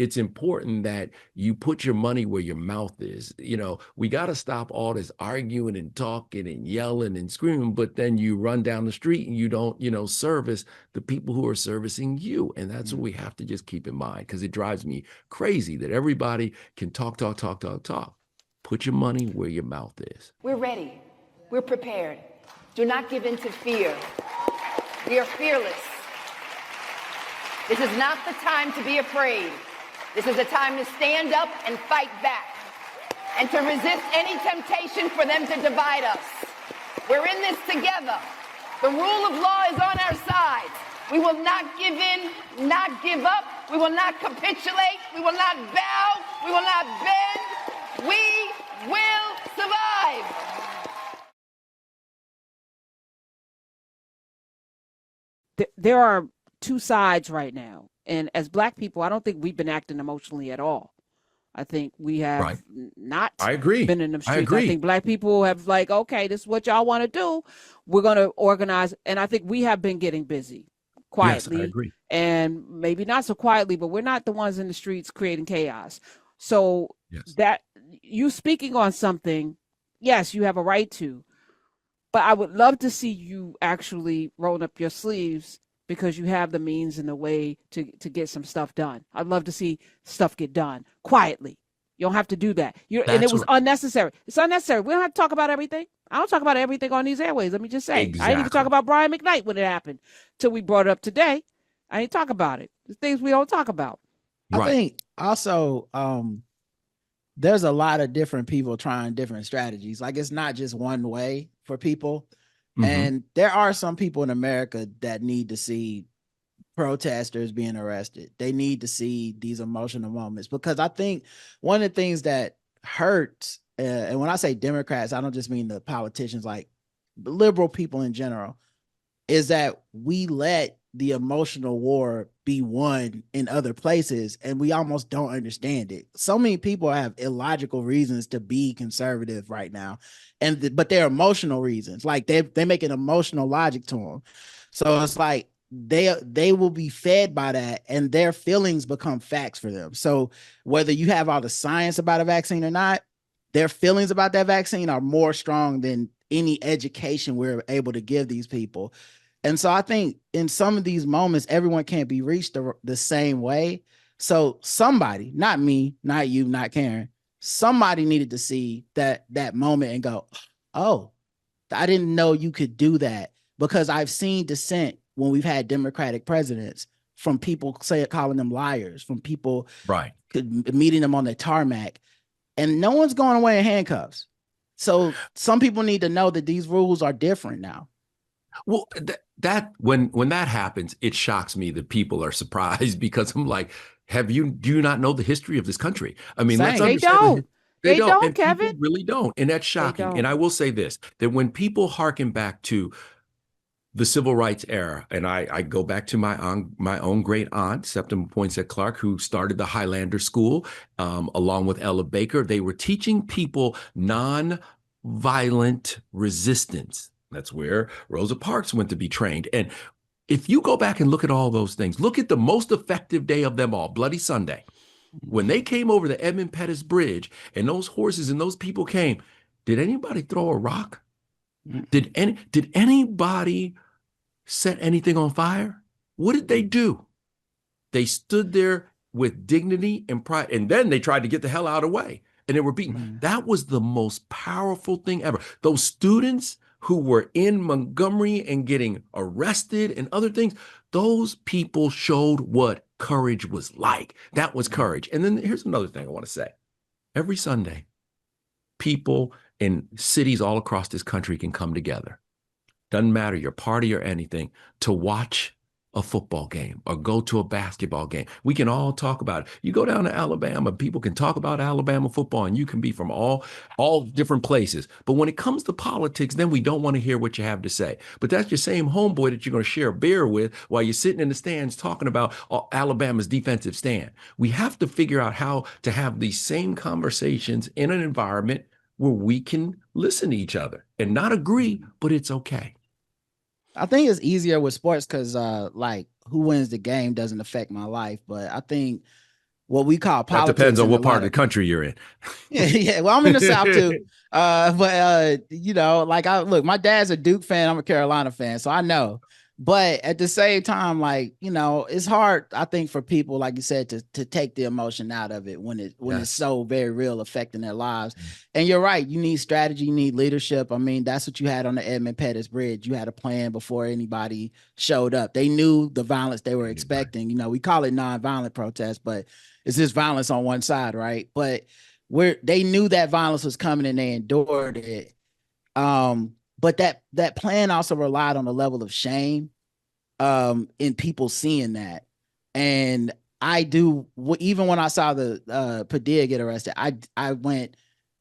it's important that you put your money where your mouth is. We got to stop all this arguing and talking and yelling and screaming, but then you run down the street and you don't, service the people who are servicing you. And that's what we have to just keep in mind, because it drives me crazy that everybody can talk. Put your money where your mouth is. We're ready. We're prepared. Do not give in to fear. We are fearless. This is not the time to be afraid. This is a time to stand up and fight back and to resist any temptation for them to divide us. We're in this together. The rule of law is on our side. We will not give in, not give up. We will not capitulate. We will not bow. We will not bend. We will survive. There are two sides right now. And as Black people, I don't think we've been acting emotionally at all. I think we have not been in the streets. I think Black people have okay, this is what y'all want to do. We're going to organize. And I think we have been getting busy quietly. Yes, I agree. And maybe not so quietly, but we're not the ones in the streets creating chaos. So that you speaking on something, yes, you have a right to. But I would love to see you actually roll up your sleeves, because you have the means and the way to get some stuff done. I'd love to see stuff get done quietly. You don't have to do that. And it was unnecessary. It's unnecessary. We don't have to talk about everything. I don't talk about everything on these airways. Let me just say. Exactly. I didn't even talk about Brian McKnight when it happened till we brought it up today. I didn't talk about it. The things we don't talk about. I think also there's a lot of different people trying different strategies. Like, it's not just one way for people. Mm-hmm. And there are some people in America that need to see protesters being arrested. They need to see these emotional moments, because I think one of the things that hurts, and when I say Democrats, I don't just mean the politicians, like liberal people in general, is that we let the emotional war be won in other places, and we almost don't understand it. So many people have illogical reasons to be conservative right now, but they're emotional reasons. Like they make an emotional logic to them. So it's like they will be fed by that, and their feelings become facts for them. So whether you have all the science about a vaccine or not, their feelings about that vaccine are more strong than any education we're able to give these people. And so I think in some of these moments, everyone can't be reached the same way. So somebody, not me, not you, not Karen, somebody needed to see that moment and go, oh, I didn't know you could do that. Because I've seen dissent when we've had Democratic presidents, from people calling them liars, from people meeting them on the tarmac, and no one's going away in handcuffs. So some people need to know that these rules are different now. Well, that when that happens, it shocks me that people are surprised, because I'm like, do you not know the history of this country? I mean, let's understand. They don't, and Kevin. Really don't. And that's shocking. And I will say this, that when people hearken back to the civil rights era, and I go back to my own great aunt, Septima Poinsett Clark, who started the Highlander School, along with Ella Baker. They were teaching people non-violent resistance. That's where Rosa Parks went to be trained. And if you go back and look at all those things, look at the most effective day of them all, Bloody Sunday. When they came over the Edmund Pettus Bridge and those horses and those people came, did anybody throw a rock? Did anybody set anything on fire? What did they do? They stood there with dignity and pride, and then they tried to get the hell out of the way, and they were beaten. That was the most powerful thing ever. Those students who were in Montgomery and getting arrested and other things, those people showed what courage was like. That was courage. And then here's another thing I want to say. Every Sunday, people in cities all across this country can come together. Doesn't matter your party or anything, to watch a football game or go to a basketball game. We can all talk about it. You go down to Alabama, people can talk about Alabama football, and you can be from all different places. But when it comes to politics, then we don't want to hear what you have to say. But that's your same homeboy that you're going to share a beer with while you're sitting in the stands talking about Alabama's defensive stand. We have to figure out how to have these same conversations in an environment where we can listen to each other and not agree, but it's okay. I think it's easier with sports because like who wins the game doesn't affect my life. But I think what we call That politics depends on in a what part lot of the of country you're in. yeah. Well, I'm in the South too. But you know, like I look, my dad's a Duke fan, I'm a Carolina fan, so I know. But at the same time, like, you know, it's hard, I think, for people, like you said, to take the emotion out of it when it's Yes. so very real, affecting their lives. And you're right, you need strategy, you need leadership. I mean, that's what you had on the Edmund Pettus Bridge. You had a plan before anybody showed up. They knew the violence they were expecting. You know, we call it nonviolent protest, but it's just violence on one side, right? But where they knew that violence was coming and they endured it. But that plan also relied on a level of shame in people seeing that. And I do, even when I saw the Padilla get arrested, I went,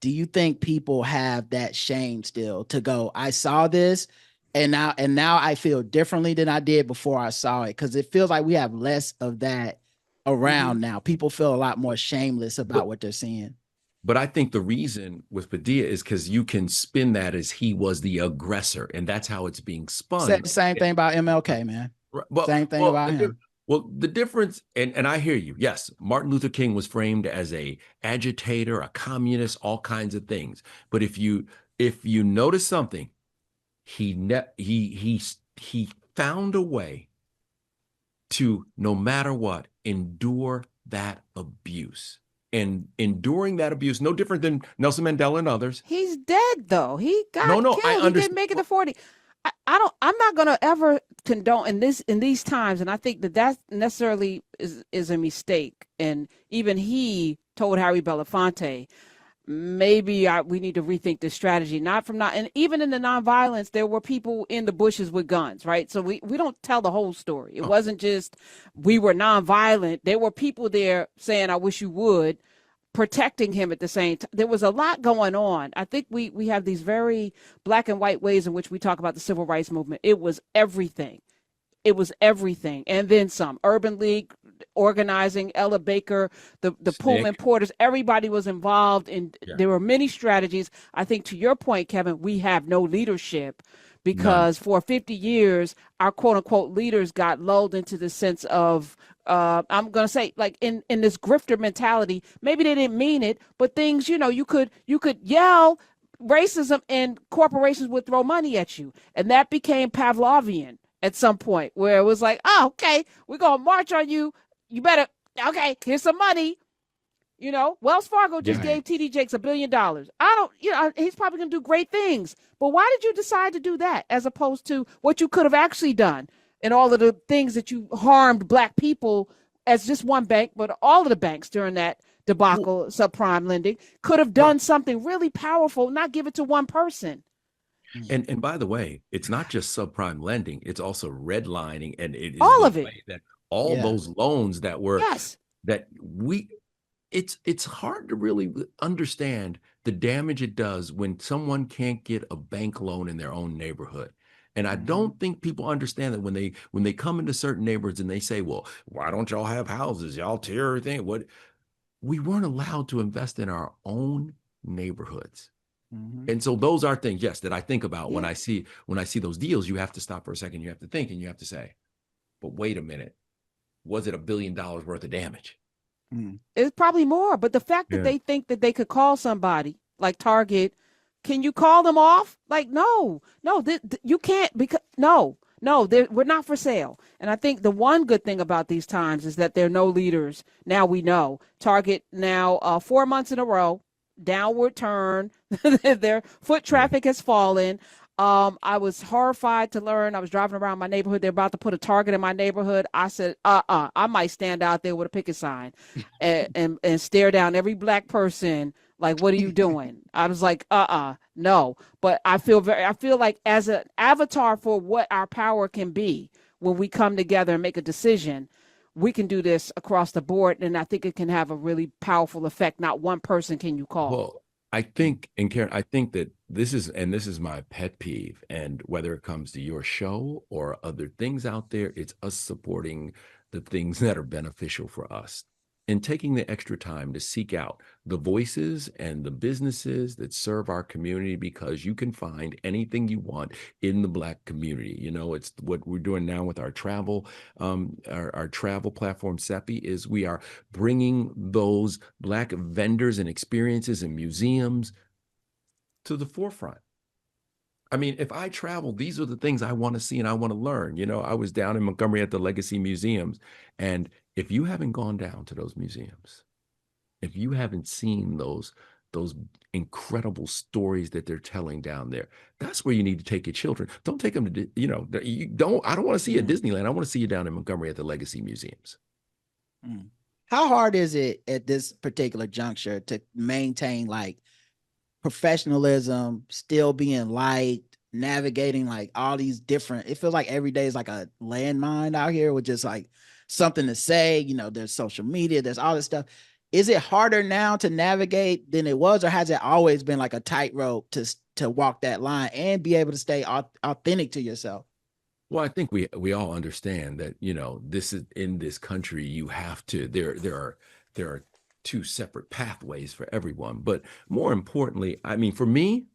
do you think people have that shame still to go, I saw this and now I feel differently than I did before I saw it? Because it feels like we have less of that around now. People feel a lot more shameless about what they're seeing. But I think the reason with Padilla is because you can spin that as he was the aggressor, and that's how it's being Said spun. the same thing about MLK, man. Well, Same thing well, about him. well, the difference, and I hear you. Yes, Martin Luther King was framed as a agitator, a communist, all kinds of things. But if you notice something, he found a way to, no matter what, endure that abuse. And enduring that abuse, no different than Nelson Mandela and others. He's dead though. He got No, I killed. He didn't understand. make it to 40. I'm not gonna ever condone in these times, and I think that necessarily is a mistake. And even he told Harry Belafonte, maybe we need to rethink this strategy. And even in the nonviolence, there were people in the bushes with guns, right? So we don't tell the whole story. It wasn't just we were nonviolent. There were people there saying, "I wish you would," protecting him at the same time. There was a lot going on. I think we have these very black and white ways in which we talk about the civil rights movement. It was everything. It was everything. And then some. Urban League organizing, Ella Baker, the Pullman Porters, everybody was involved there were many strategies. I think to your point, Kevin, we have no leadership because for 50 years, our quote unquote leaders got lulled into the sense of, I'm going to say, like in this grifter mentality. Maybe they didn't mean it, but things, you could yell racism and corporations would throw money at you. And that became Pavlovian at some point, where it was like, oh, okay, we're going to march on you. You better, okay, here's some money. Wells Fargo just gave TD Jakes $1 billion. He's probably going to do great things. But why did you decide to do that as opposed to what you could have actually done and all of the things that you harmed Black people as just one bank, but all of the banks during that debacle, subprime lending, could have done something really powerful, not give it to one person. And by the way, it's not just subprime lending; it's also redlining, and it is all of it. That all those loans that were it's hard to really understand the damage it does when someone can't get a bank loan in their own neighborhood. And I don't think people understand that when they come into certain neighborhoods and they say, well, why don't y'all have houses? Y'all tear everything. We weren't allowed to invest in our own neighborhoods. And so those are things, yes, that I think about when I see those deals. You have to stop for a second, you have to think, and you have to say, but wait a minute, was it $1 billion worth of damage? It's probably more, but the fact that they think that they could call somebody like Target, can you call them off? Like, no, you can't, because no, we're not for sale. And I think the one good thing about these times is that there are no leaders. Now we know Target now 4 months in a row, downward turn. Their foot traffic has fallen. I was horrified to learn. I was driving around my neighborhood. They're about to put a Target in my neighborhood. I said, I might stand out there with a picket sign and stare down every Black person. Like, what are you doing? I was like, no. But I feel like as an avatar for what our power can be when we come together and make a decision, we can do this across the board. And I think it can have a really powerful effect. Not one person can you call. Well, I think, and Karen, I think that this is my pet peeve. And whether it comes to your show or other things out there, it's us supporting the things that are beneficial for us. and taking the extra time to seek out the voices and the businesses that serve our community, because you can find anything you want in the Black community. You know, it's what we're doing now with our travel, our travel platform, SEPI, is we are bringing those Black vendors and experiences and museums to the forefront. I mean, if I travel, these are the things I want to see and I want to learn. You know, I was down in Montgomery at the Legacy Museums, and if you haven't gone down to those museums, if you haven't seen those incredible stories that they're telling down there, that's where you need to take your children. Don't take them to, you know, you don't. I don't want to see you at Disneyland. I want to see you down in Montgomery at the Legacy Museums. How hard is it at this particular juncture to maintain like professionalism, still being liked, navigating like all these different, it feels like every day is like a landmine out here with just like something to say, you know, there's social media, there's all this stuff. Is it harder now to navigate than it was, or has it always been like a tightrope to walk that line and be able to stay authentic to yourself? Well, I think we all understand that, you know, this is in this country, you have to, there are two separate pathways for everyone. But more importantly, I mean, for me,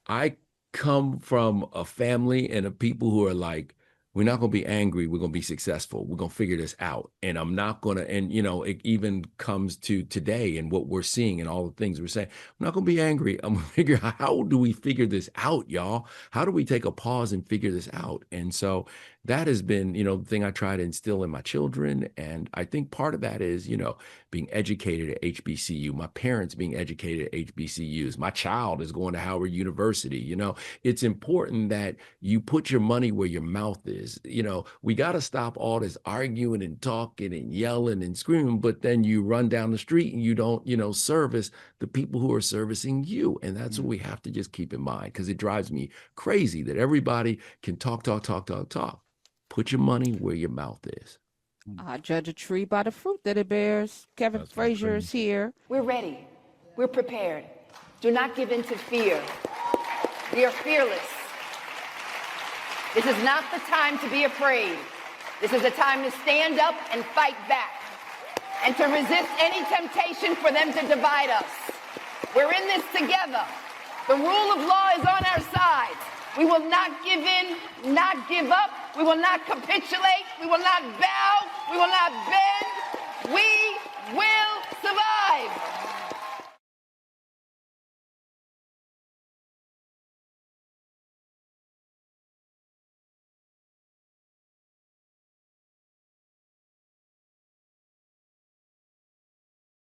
I come from a family and of people who are like, we're not going to be angry. We're going to be successful. We're going to figure this out. And I'm not going to, and, you know, it even comes to today and what we're seeing and all the things we're saying. I'm not going to be angry. I'm going to figure out, how do we figure this out, y'all? How do we take a pause and figure this out? And so that has been, you know, the thing I try to instill in my children. And I think part of that is, you know, being educated at HBCU, my parents being educated at HBCUs, my child is going to Howard University. You know, it's important that you put your money where your mouth is. You know, we got to stop all this arguing and talking and yelling and screaming, but then you run down the street and you don't, you know, service the people who are servicing you. And that's what we have to just keep in mind, because it drives me crazy that everybody can talk. Put your money where your mouth is. I judge a tree by the fruit that it bears. Kevin Frazier is here. We're ready. We're prepared. Do not give in to fear. We are fearless. This is not the time to be afraid. This is a time to stand up and fight back and to resist any temptation for them to divide us. We're in this together. The rule of law is on our side. We will not give in, not give up. We will not capitulate. We will not bow. We will not bend. We will survive.